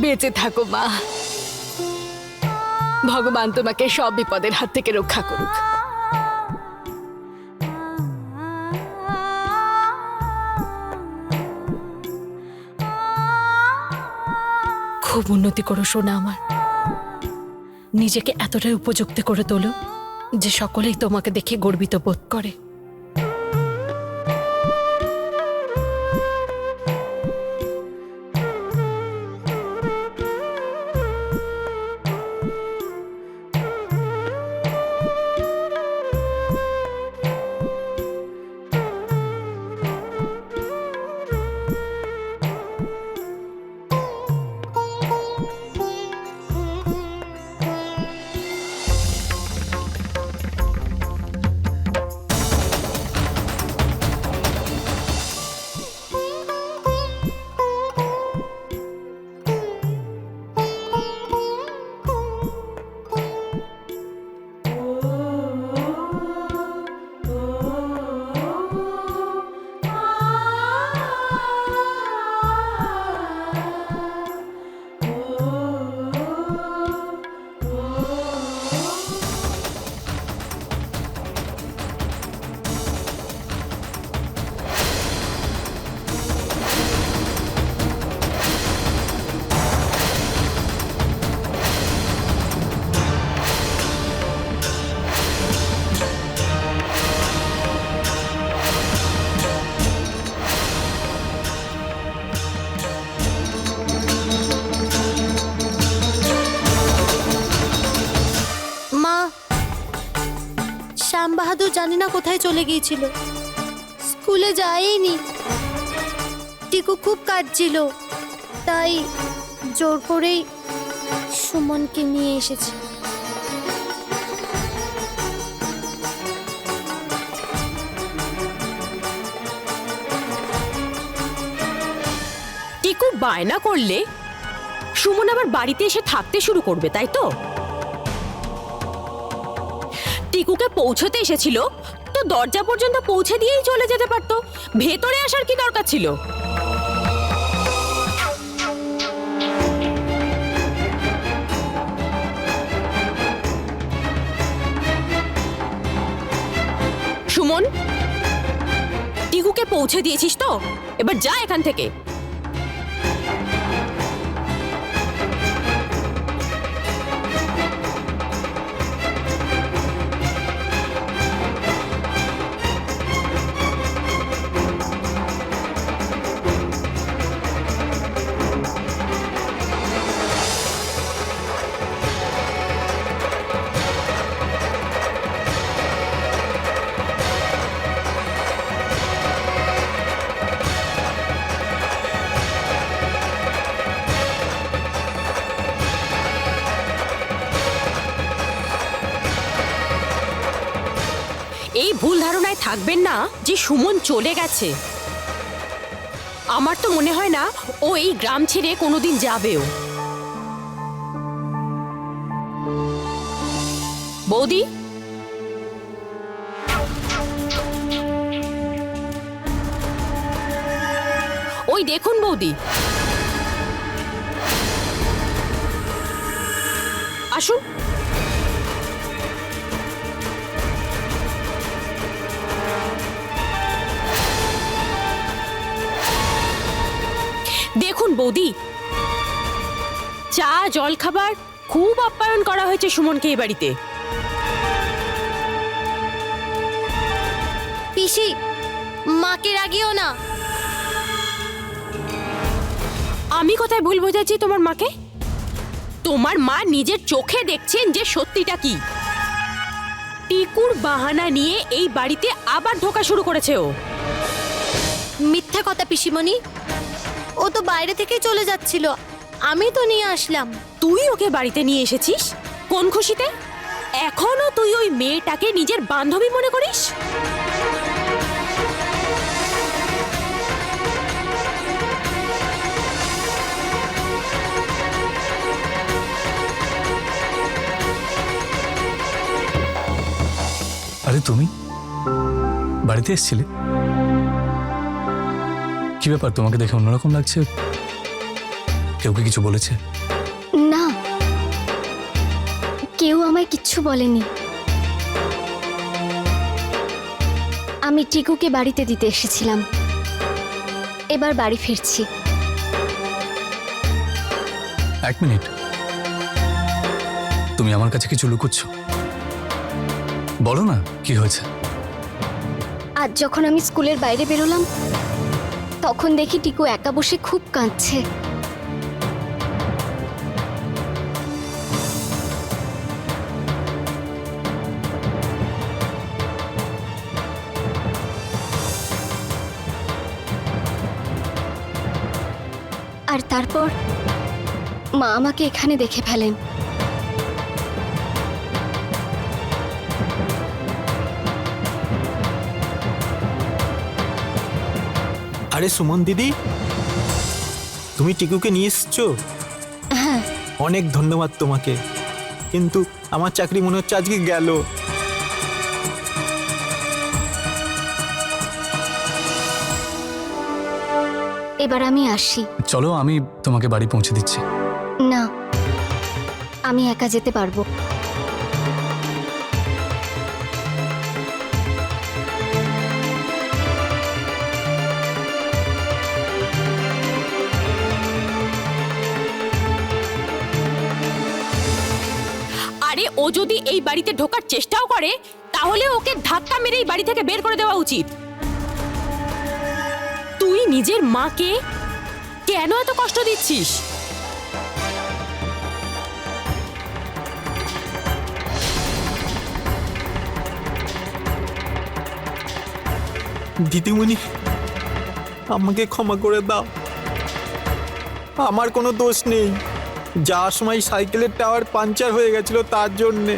বেঁচে থাকো মা। ভগবান তোমাকে সব বিপদের হাত থেকে রক্ষা করুক। খুব উন্নতি করো সোনা আমার, নিজেকে এতটাই উপযুক্ত করে তোলো যে সকলেই তোমাকে দেখে গর্বিত বোধ করে। মা, শ্যাম বাহাদুর জানি না কোথায় চলে গিয়েছিল, স্কুলে যায়নি। টিকু খুব কাঁদছিল, তাই জোর করেই সুমনকে নিয়ে এসেছি। টিকু বায়না করলে সুমন আবার বাড়িতে এসে থাকতে শুরু করবে, তাই তো? টিকুকে পৌঁছতে এসেছিল তো দরজা পর্যন্ত পৌঁছে দিয়েই চলে যেতে পারতো, ভেতরে আসার কি দরকার ছিল? সুমন, টিকুকে পৌঁছে দিয়েছিস তো, এবার যা এখান থেকে। এই ভুল ধারণায় থাকবেন না যে সুমন চলে গেছে। আমার তো মনে হয় না ও এই গ্রাম ছেড়ে কোনোদিন যাবেও। বৌদি, ওই দেখুন বৌদি, আসুন। দেখুন বৌদি, চা জল খাবার খুব আপ্যায়ন করা হয়েছে সুমনকে এই বাড়িতে। পিসি, মাকে রাগিও না। আমি কোথায় ভুল বোঝাচ্ছি তোমার মাকে? তোমার মা নিজের চোখে দেখছেন যে সত্যিটা কি। টিকুর বাহানা নিয়ে এই বাড়িতে আবার ঢোকা শুরু করেছে ও। মিথ্যা কথা পিসিমণি, ও তো বাইরে থেকেই চলে যাচ্ছিল, আমি তো নিয়ে আসলাম। তুই ওকে বাড়িতে নিয়ে এসেছিস কোন খুশিতে? এখনো তুই ওই মেয়েটাকে নিজের বান্ধবী মনে করিস? আরে তুমি বাড়িতে এসেছিলে? কি ব্যাপার, তোমাকে দেখে অন্যরকম লাগছে। কেউ কি কিছু বলেছে? না, কেউ আমায় কিচ্ছু বলেনি। আমি টিকুকে বাড়িতে দিতে এসেছিলাম, এবার বাড়ি ফিরছি। এক মিনিট, তুমি আমার কাছে কিছু লুকোচ্ছ? বলো না কি হয়েছে। আজ যখন আমি স্কুলের বাইরে বেরোলাম তখন দেখি টিকু একা বসে খুব কাঁদছে। আর তারপর মা আমাকে এখানে দেখে ফেলেন। আরে সুমন দিদি, তুমি টিকুকে নিয়ে এসছো? হ্যাঁ, অনেক ধন্যবাদ তোমাকে, কিন্তু আমার চাকরি মনে হচ্ছে আজকে গেল। এবার আমি আসি। চলো, আমি তোমাকে বাড়ি পৌঁছে দিচ্ছি। না, আমি একা যেতে পারবো। আরে ও যদি এই বাড়িতে ঢোকার চেষ্টাও করে তাহলে ওকে ধাক্কা মেরে এই বাড়ি থেকে বের করে দেওয়া উচিত। তুই নিজের মাকে কেন এত কষ্ট দিচ্ছিস? দিদিমণি, আমাকে ক্ষমা করে দাও, আমার কোনো দোষ নেই। যাওয়ার সময় সাইকেলের টায়ার পাঞ্চার হয়ে গেছিল, তার জন্যে।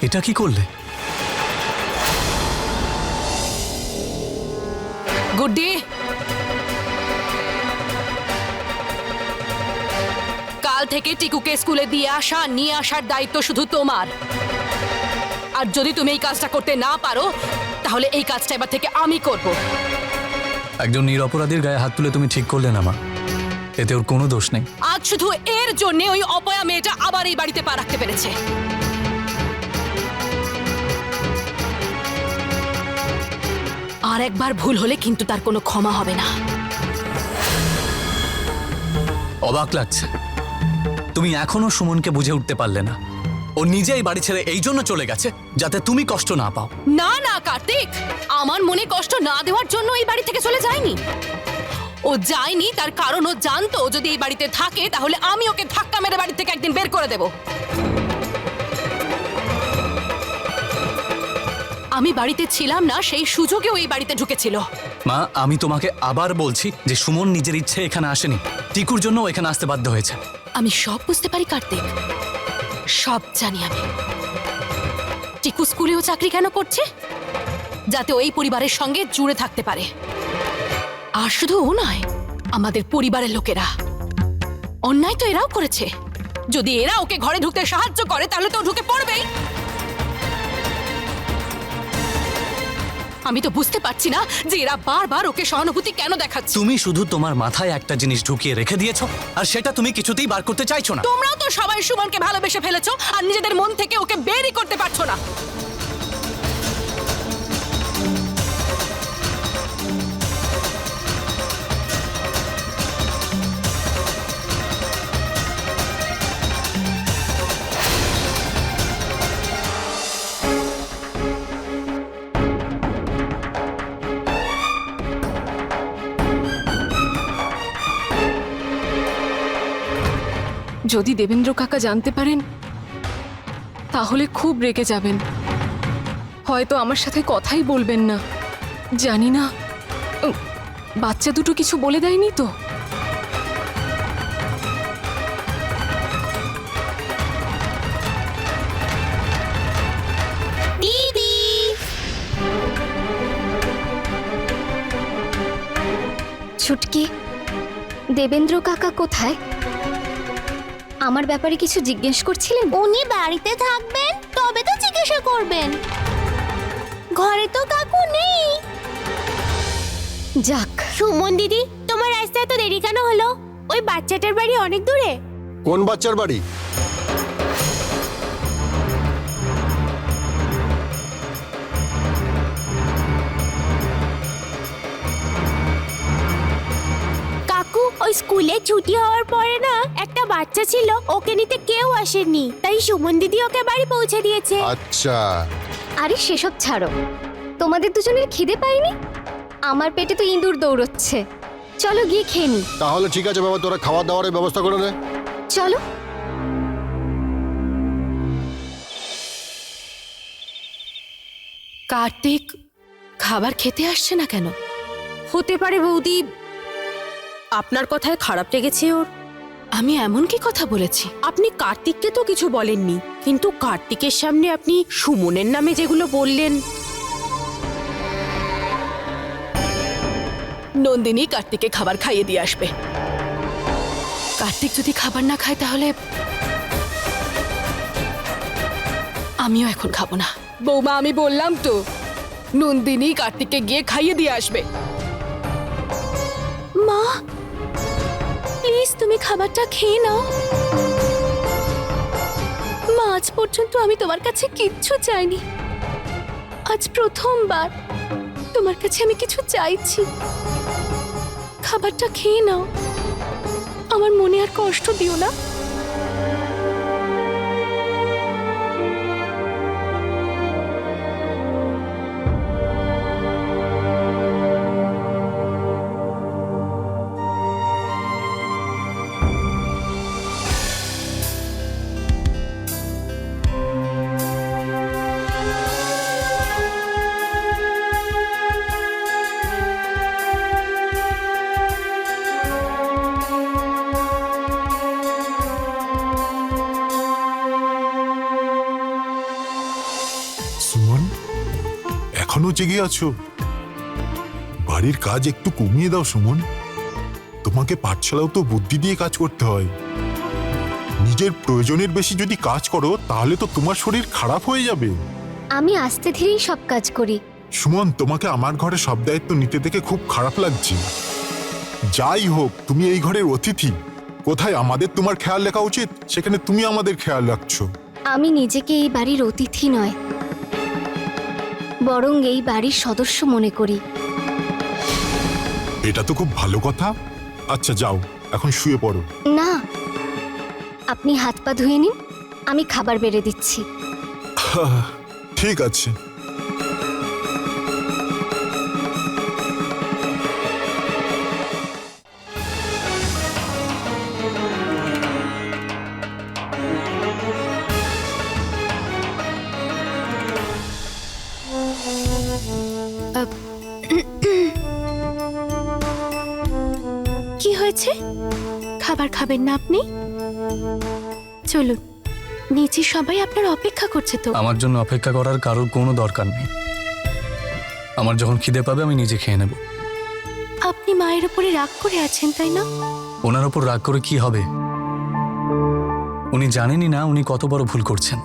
এটা কি করলে? গুড্ডি, কাল থেকে টিকুকে স্কুলে দিয়ে আসা নিয়ে আসার দায়িত্ব শুধু তোমার। আর যদি তুমি এই কাজটা করতে না পারো তাহলে এই কাজটা এবার থেকে আমি করব। একজন নিরপরাধীর গায়ে হাত তুলে তুমি ঠিক করলে না মা, এতে ওর কোনো দোষ নেই। আজ শুধু এর জন্য ওই অপয়া মেয়েটা আবার এই বাড়িতে পা রাখতে পেরেছে। আর একবার ভুল হলে কিন্তু তার কোনো ক্ষমা হবে না। অবাক লাগছে, তুমি এখনো সুমনকে বুঝে উঠতে পারলে না। ও নিজেই বাড়ি ছেড়ে এই জন্য চলে গেছে যাতে তুমি কষ্ট না পাও। না না কার্তিক, আমার মনে কষ্ট না দেওয়ার জন্য এই বাড়ি থেকে চলে যায়নি। ও যায়নি তার কারণ ও জানতো যদি এই বাড়িতে থাকে তাহলে আমি ওকে ধাক্কা মেরে বাড়ি থেকে একদিন বের করে দেব। আমি বাড়িতে ছিলাম না সেই সুযোগে ওই বাড়িতে ঢুকেছিল। মা, আমি তোমাকে আবার বলছি যে সুমন নিজের ইচ্ছে এখানে আসেনি, টিকুর জন্য ও এখানে আসতে বাধ্য হয়েছে। আমি সব বুঝতে পারি কার্তিক, সব জানি আমি। টিকু স্কুলেও চাকরি কেন করছে? যাতে ওই পরিবারের সঙ্গে জুড়ে থাকতে পারে। আর শুধু ও নয়, আমাদের পরিবারের লোকেরা। অন্যায় তো এরাও করেছে। যদি এরা ওকে ঘরে ঢুকতে সাহায্য করে তাহলে তো ও ঢুকে পড়বেই। আমি তো বুঝতে পারছি না যে এরা বারবার ওকে সহানুভূতি কেন দেখাচ্ছে। তুমি শুধু তোমার মাথায় একটা জিনিস ঢুকিয়ে রেখে দিয়েছো, আর সেটা তুমি কিছুতেই বার করতে চাইছো না। তোমরাও তো সবাই সুমনকে ভালোবেসে ফেলেছো আর নিজেদের মন থেকে ওকে বেরই করতে পারছো না। যদি দেবেন্দ্র কাকা জানতে পারেন তাহলে খুব রেগে যাবেন, হয়তো আমার সাথে কথাই বলবেন না। জানি না, বাচ্চা দুটো কিছু বলে দেয়নি তো? ছুটকি, দেবেন্দ্র কাকা কোথায়? আমার ব্যাপারে কিছু জিজ্ঞেস করছিলেন? উনি বাড়িতে থাকবেন তবে তো জিজ্ঞাসা করবেন, ঘরে তো কাকু নেই। যাক, সুমন দিদি, তোমার রাস্তা এত দেরি কেন হলো? ওই বাচ্চাটার বাড়ি অনেক দূরে। কোন বাচ্চার বাড়ি? কাকু, ওই স্কুলে ছুটি হওয়ার পরে না একটা বাচ্চা ছিল, ওকে নিতে কেউ আসেনি, তাই সুমন দিদি ওকে বাড়ি পৌঁছে দিয়েছে। আচ্ছা, আরে সেসব ছাড়ো, তোমাদের দুজনের খিদে পায়নি? আমার পেটে তো ইঁদুর দৌড়চ্ছে, চলো গিয়ে খেয়ে নি। তাহলে ঠিক আছে বাবা, তোরা খাওয়া দাওয়ার ব্যবস্থা করে নে। চলো। কার্তিক খাবার খেতে আসছে না কেন? হতে পারে বৌদি, আপনার কথায় খারাপ লেগেছে ওর। আমি এমন কি কথা বলেছি? আপনি কার্তিককে তো কিছু বলেননি, কিন্তু কার্তিকের সামনে আপনি সুমনের নামে যেগুলো বললেন। নন্দিনী কার্তিককে খাবার খাইয়ে দিয়ে আসবে। কার্তিক যদি খাবার না খায় তাহলে আমিও এখন খাবো না। বৌমা, আমি বললাম তো, নন্দিনী কার্তিককে গিয়ে খাইয়ে দিয়ে আসবে। মা, প্লিজ তুমি খাবারটা খেয়ে নাও। মা, আজ পর্যন্ত আমি তোমার কাছে কিচ্ছু চাইনি, আজ প্রথমবার তোমার কাছে আমি কিছু চাইছি। খাবারটা খেয়ে নাও, আমার মনে আর কষ্ট দিও না। সুমন, এখনো জেগে আছো? বাড়ির কাজ একটু কমিয়ে দাও সুমন। তোমাকে পাঠশালাও তো বুদ্ধি দিয়ে কাজ করতে হয়। নিজের প্রয়োজনের বেশি যদি কাজ করো তাহলে তো তোমার শরীর খারাপ হয়ে যাবে। আমি আস্তে ধীরেই সব কাজ করি। সুমন, তোমাকে আমার ঘরে সব দায়িত্ব নিতে দেখে খুব খারাপ লাগছে। যাই হোক, তুমি এই ঘরের অতিথি। কোথায় আমাদের তোমার খেয়াল রাখা উচিত, সেখানে তুমি আমাদের খেয়াল রাখছো। আমি নিজেকে এই বাড়ির অতিথি নয়, বরং এই বাড়ির সদস্য মনে করি। এটা তো খুব ভালো কথা। আচ্ছা যাও, এখন শুয়ে পড়ো। না, আপনি হাত পা ধুয়ে নিন, আমি খাবার বেড়ে দিচ্ছি। ঠিক আছে। কি হয়েছে? খাবার খাবেন না আপনি? চলুন, নিচে সবাই আপনার অপেক্ষা করছে তো। আমার জন্য অপেক্ষা করার কারোর কোনো দরকার নেই। আমার যখন খিদে পাবে আমি নিজে খেয়ে নেব। আপনি মায়ের উপরে রাগ করে আছেন, তাই না? ওনার ওপর রাগ করে কি হবে? উনি জানেনই না উনি কত বড় ভুল করছেন।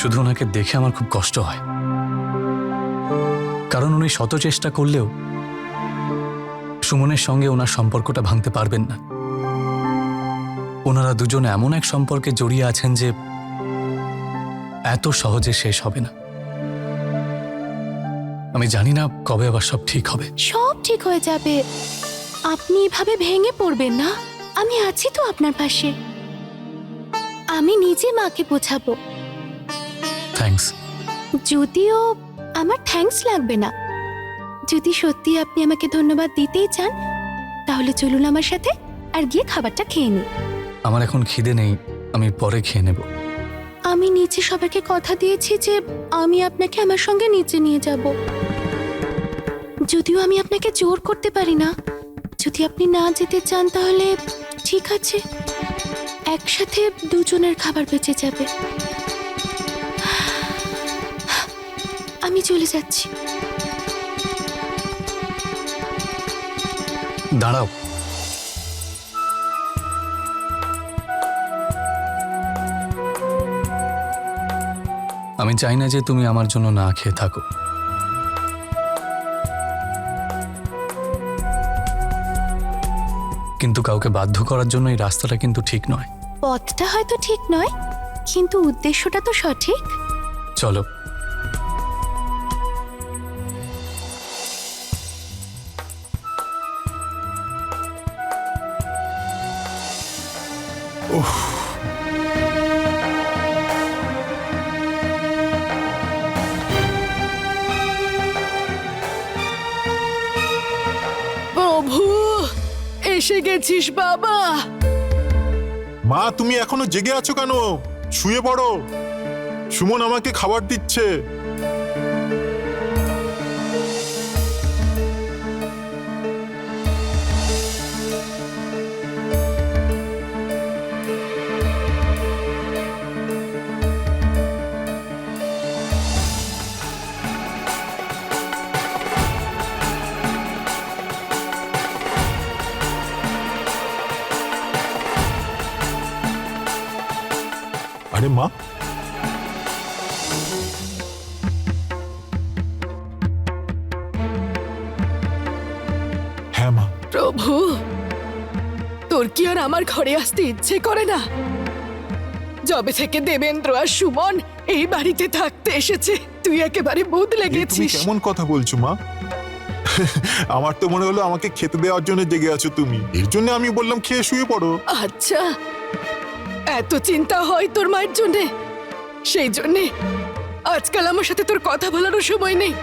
শুধু ওনাকে দেখে আমার খুব কষ্ট হয়, কারণ উনি শত চেষ্টা করলেও সুমনের সঙ্গে ওনার সম্পর্কটা ভাঙতে পারবেন না। ওনারা দুজন এমন এক সম্পর্কে জড়িয়ে আছেন যে এত সহজে শেষ হবে না। আমি জানি না কবে আবার সব ঠিক হবে। সব ঠিক হয়ে যাবে, আপনি এভাবে ভেঙে পড়বেন না। আমি আছি তো আপনার পাশে, আমি নিজে মাকে বোঝাবো। থ্যাঙ্কস। যদিও আমার থ্যাঙ্কস লাগবে না, যদি সত্যি আপনি আমাকে ধন্যবাদ দিতেই চান তাহলে চলুন আমার সাথে আর গিয়ে খাবারটা খেয়ে নিই। আমার এখন খিদে নেই, আমি পরে খেয়ে নেব। আমি নিচে সবাইকে কথা দিয়েছি যে আমি আপনাকে আমার সঙ্গে নিচে নিয়ে যাব। যদিও আমি আপনাকে জোর করতে পারি না, যদি আপনি না যেতে চান তাহলে ঠিক আছে, একসাথে দুজনের খাবার বেঁচে যাবে। আমি চলে যাচ্ছি। দাঁড়াও। আমি চাই না যে তুমি আমার জন্য না খেয়ে থাকো। কিন্তু কাউকে বাধ্য করার জন্য এই রাস্তাটা কিন্তু ঠিক নয়। পথটা হয়তো ঠিক নয়, কিন্তু উদ্দেশ্যটা তো সঠিক। চলো। প্রভু, এসে গেছিস বাবা। মা, তুমি এখনো জেগে আছো কেন? শুয়ে পড়ো। সুমন আমাকে খাবার দিচ্ছে। আরে মা, হ্যাঁ মা। প্রভু, তোর কি আর আমার ঘরে আসতে ইচ্ছে করে না? যবে থেকে দেবেন্দ্র আর সুমন এই বাড়িতে থাকতে এসেছে, তুই একেবারে বদলে তুমি গেছিস। কেমন কথা বলছো মা? আমার তো মনে হলো আমাকে খেতে দেওয়ার জন্য জেগে আছো তুমি, এর জন্য আমি বললাম খেয়ে শুয়ে পড়ো। আচ্ছা, এত চিন্তা হয় তোর মায়ের জন্যে, সেই জন্যে আজকাল আমার সাথে তোর কথা বলারও সময় নেই।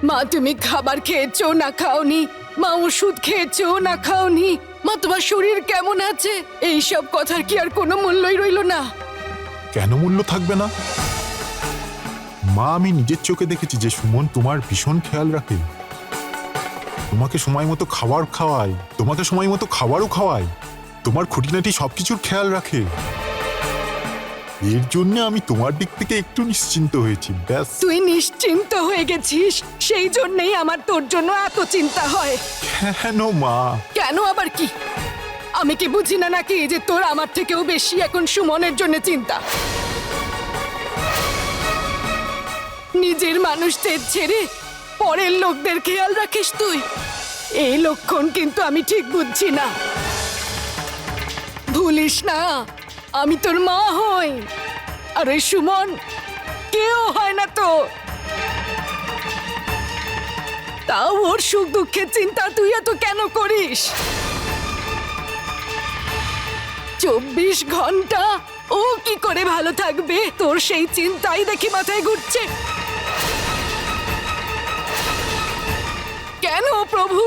মা, তুমি খাবার খেয়েছো না খাওনি? মা, ওষুধ খেয়েছো না খাওনি? মা, তোমার শরীর কেমন আছে? এই সব কথার কি আর কোনো মূল্যই রইল না? কেন মূল্য থাকবে না মা? আমি নিজের চোখে দেখেছি যে সুমন তোমার ভীষণ খেয়াল রাখে। তোমাকে সময় মতো খাবার খাওয়ায়, তোমাকে সময় মতো খাবারও খাওয়ায়, তোমার খুঁটিনাটি সবকিছুর খেয়াল রাখে। এর জন্য আমি তোমার দিক থেকে একটু নিশ্চিন্ত হয়েছি, ব্যাস। তুই নিশ্চিন্ত হয়ে গেছিস, সেই জন্যই আমার তোর জন্য এত চিন্তা হয়। কেন মা? কেন আবার কি? আমি কি বুঝি না নাকি যে তোর আমার থেকেও বেশি এখন সুমনের জন্য চিন্তা? নিজের মানুষদের ছেড়ে পরের লোকদের খেয়াল রাখিস তুই। এই লক্ষণ কিন্তু আমি ঠিক বুঝছি না। ভুলিস না, আমি তোর মা হই, আর ওই সুমন কেউ হয় না তো। তাও ওর সুখ দুঃখের চিন্তা তুই এত কেন করিস? 24 ঘন্টা ও কি করে ভালো থাকবে, তোর সেই চিন্তাই দেখি মাথায় ঘুরছে। কেন প্রভু?